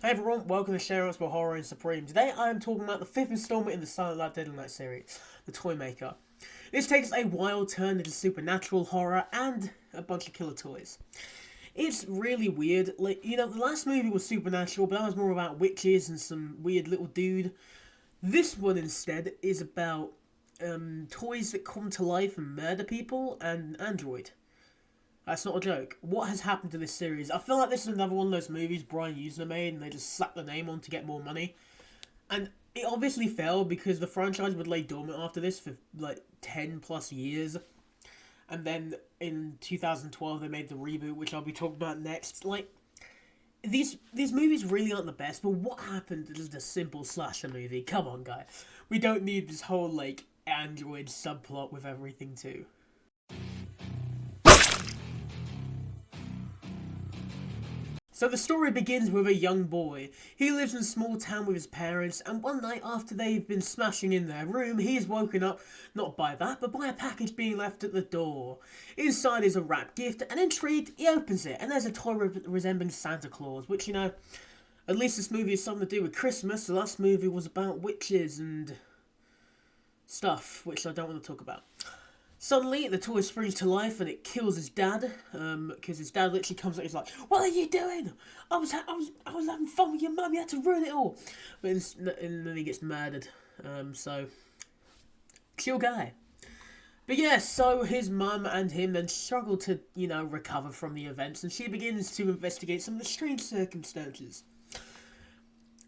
Hey everyone, welcome to SheaRants for Horror and Supreme. Today I am talking about the fifth installment in the Silent Night Deadly Night series, The Toy Maker. This takes a wild turn into supernatural horror and a bunch of killer toys. It's really weird, the last movie was supernatural, but that was more about witches and some weird little dude. This one instead is about toys that come to life and murder people and Android. That's not a joke. What has happened to this series? I feel like this is another one of those movies Brian Usner made and they just slapped the name on to get more money. And it obviously failed because the franchise would lay dormant after this for like 10 plus years. And then in 2012 they made the reboot, which I'll be talking about next. These movies really aren't the best, but what happened to just a simple slasher movie? Come on, guys. We don't need this whole, Android subplot with everything, too. So the story begins with a young boy. He lives in a small town with his parents, and one night after they've been smashing in their room, he is woken up, not by that, but by a package being left at the door. Inside is a wrapped gift, and intrigued, he opens it, and there's a toy resembling Santa Claus, which, at least this movie has something to do with Christmas. The last movie was about witches and stuff, which I don't want to talk about. Suddenly, the toy springs to life and it kills his dad, because his dad literally comes out and he's like, "What are you doing? I was having fun with your mum, you had to ruin it all." And then he gets murdered, so, chill guy. But yeah, so his mum and him then struggle to, recover from the events, and she begins to investigate some of the strange circumstances.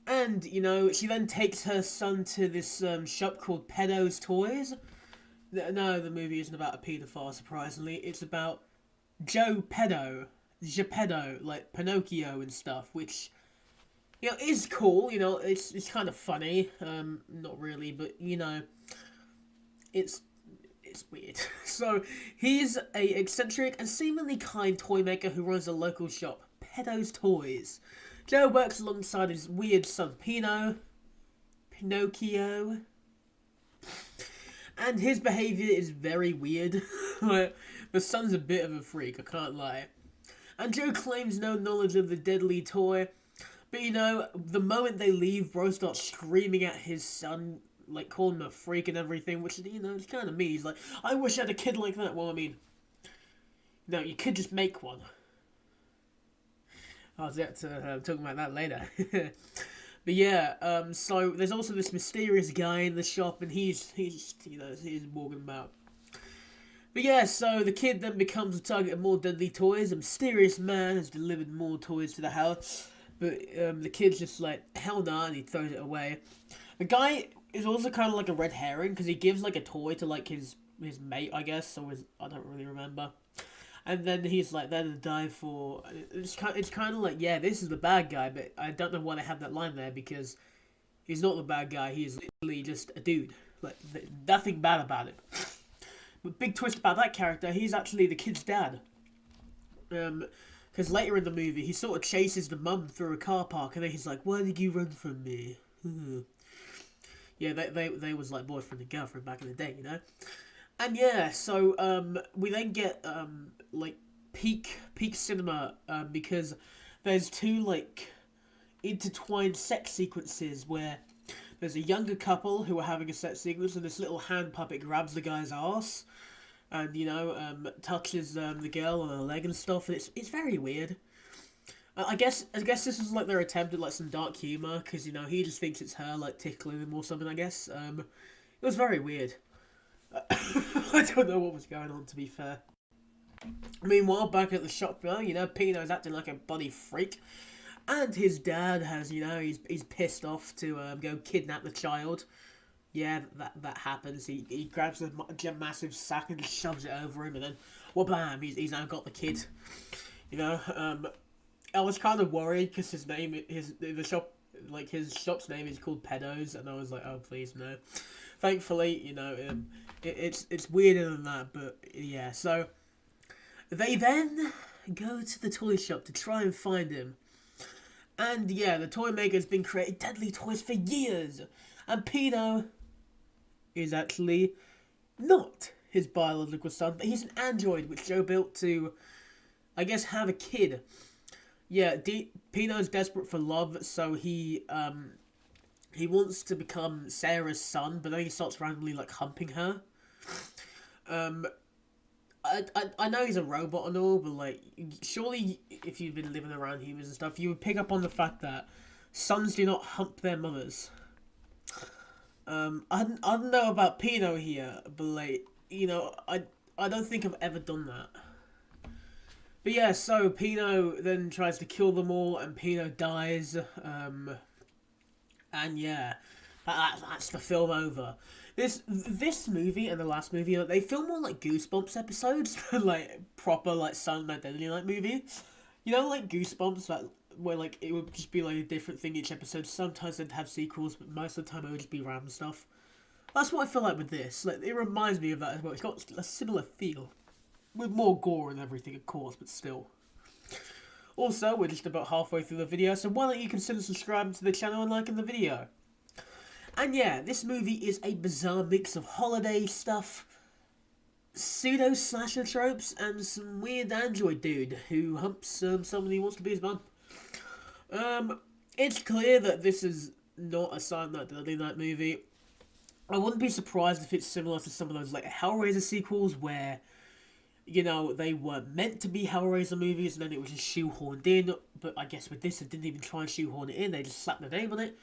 And, she then takes her son to this shop called Pedo's Toys. No, the movie isn't about a paedophile, surprisingly. It's about Joe Pedo, Geppetto, like Pinocchio and stuff, which, is cool. It's kind of funny. Not really, but, it's weird. So, he's a eccentric and seemingly kind toy maker who runs a local shop, Pedo's Toys. Joe works alongside his weird son, Pinocchio. And his behaviour is very weird. The son's a bit of a freak, I can't lie. And Joe claims no knowledge of the deadly toy. But the moment they leave, bro starts screaming at his son, calling him a freak and everything, which, it's kind of mean. He's like, "I wish I had a kid like that." Well, no, you could just make one. I'll get to talking about that later. But yeah, so there's also this mysterious guy in the shop, and he's walking about. But yeah, so the kid then becomes the target of more deadly toys. A mysterious man has delivered more toys to the house, but the kid's just like, hell nah, and he throws it away. The guy is also kind of like a red herring, because he gives a toy to his mate, I guess, or I don't really remember. And then he's there to die for. It's kind of like, yeah, this is the bad guy, but I don't know why they have that line there, because he's not the bad guy. He's literally just a dude. Nothing bad about it. But big twist about that character, he's actually the kid's dad. Because later in the movie, he sort of chases the mum through a car park, and then he's like, "Why did you run from me?" Yeah, they was like boyfriend and girlfriend back in the day, And yeah, so we then get peak cinema, because there's two intertwined sex sequences where there's a younger couple who are having a sex sequence, and this little hand puppet grabs the guy's ass and touches the girl on her leg and stuff. And it's very weird. I guess this is their attempt at some dark humor, because he just thinks it's her tickling him or something. I guess it was very weird. I don't know what was going on, to be fair. Meanwhile, back at the shop, Pino's acting like a bloody freak. And his dad has, he's pissed off to go kidnap the child. Yeah, that happens. He grabs a massive sack and just shoves it over him, and then, well, bam, he's now got the kid. I was kind of worried, because his shop's name is called Pedos, and I was like, oh, please, no. Thankfully, it's weirder than that, but yeah, so they then go to the toy shop to try and find him. And yeah, the toy maker's been creating deadly toys for years, and Pino is actually not his biological son, but he's an android which Joe built to, I guess, have a kid. Yeah, Pino's desperate for love, so he wants to become Sarah's son, but then he starts randomly like humping her. Um, I know he's a robot and all, but like, surely if you've been living around humans and stuff, you would pick up on the fact that sons do not hump their mothers. I don't know about Pino here, but like, I don't think I've ever done that. But yeah, so Pino then tries to kill them all, and Pino dies. And yeah, that's the film over. This movie and the last movie, like, they feel more like Goosebumps episodes, like proper like Silent Night Deadly Night movie. You know, like Goosebumps, like where like it would just be like a different thing each episode. Sometimes they'd have sequels, but most of the time it would just be random stuff. That's what I feel like with this. Like, it reminds me of that as well. It's got a similar feel, with more gore and everything, of course, but still. Also, we're just about halfway through the video, so why don't you consider subscribing to the channel and liking the video? And yeah, this movie is a bizarre mix of holiday stuff, pseudo-slasher tropes, and some weird android dude who humps someone who wants to be his mum. It's clear that this is not a Silent Night Deadly Night movie. I wouldn't be surprised if it's similar to some of those like Hellraiser sequels where, they were meant to be Hellraiser movies and then it was just shoehorned in, but I guess with this they didn't even try and shoehorn it in, they just slapped the name on it.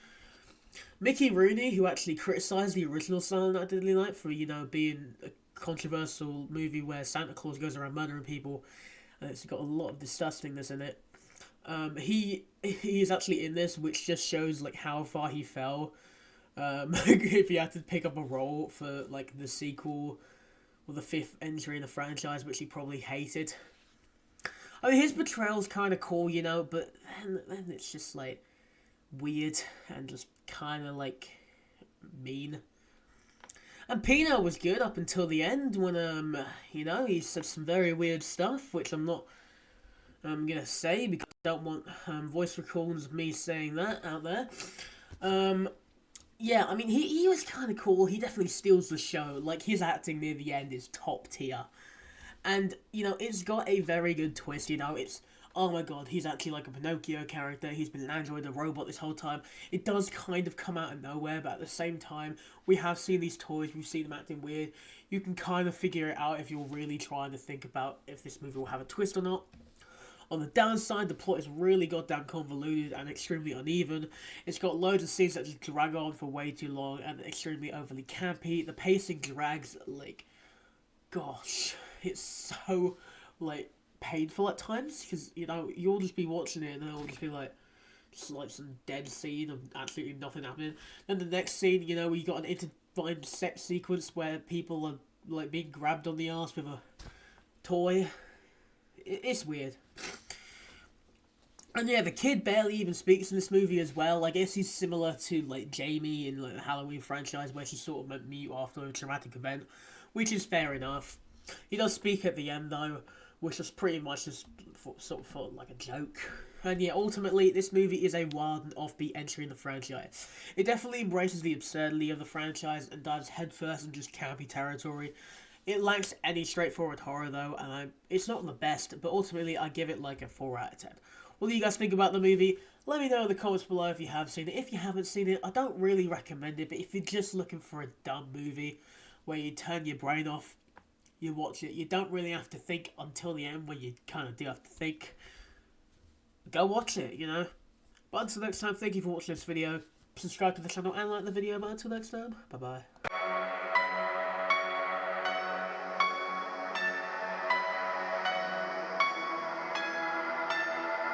Mickey Rooney, who actually criticised the original Silent Night Deadly Night for, being a controversial movie where Santa Claus goes around murdering people, and it's got a lot of disgustingness in it. He is actually in this, which just shows like how far he fell. If he had to pick up a role for like the sequel or the fifth entry in the franchise, which he probably hated. I mean, his portrayal's kind of cool, but then it's just like weird and just kind of like mean. And Pino was good up until the end when he said some very weird stuff, which I'm not gonna say because I don't want voice recordings of me saying that out there. Yeah, I mean, he was kind of cool. He definitely steals the show. Like, his acting near the end is top tier. And, it's got a very good twist, it's, oh my god, he's actually like a Pinocchio character. He's been an android, a robot this whole time. It does kind of come out of nowhere, but at the same time, we have seen these toys, we've seen them acting weird. You can kind of figure it out if you're really trying to think about if this movie will have a twist or not. On the downside, the plot is really goddamn convoluted and extremely uneven. It's got loads of scenes that just drag on for way too long and extremely overly campy. The pacing drags, like, gosh, it's so, like, painful at times, because, you'll just be watching it and it'll just be like, some dead scene of absolutely nothing happening. Then the next scene, we got an intertwined sex sequence where people are, like, being grabbed on the arse with a toy. It's weird. And yeah, the kid barely even speaks in this movie as well. I guess he's similar to, like, Jamie in like, the Halloween franchise, where she sort of went mute after a traumatic event, which is fair enough. He does speak at the end, though, which is pretty much just sort of like a joke. And yeah, ultimately, this movie is a wild and offbeat entry in the franchise. It definitely embraces the absurdity of the franchise and dives headfirst in just campy territory. It lacks any straightforward horror, though, and it's not the best, but ultimately I give it like a 4 out of 10. What do you guys think about the movie? Let me know in the comments below if you have seen it. If you haven't seen it, I don't really recommend it, but if you're just looking for a dumb movie where you turn your brain off, you watch it. You don't really have to think until the end, where you kind of do have to think. Go watch it, But until next time, thank you for watching this video. Subscribe to the channel and like the video, but until next time, bye-bye.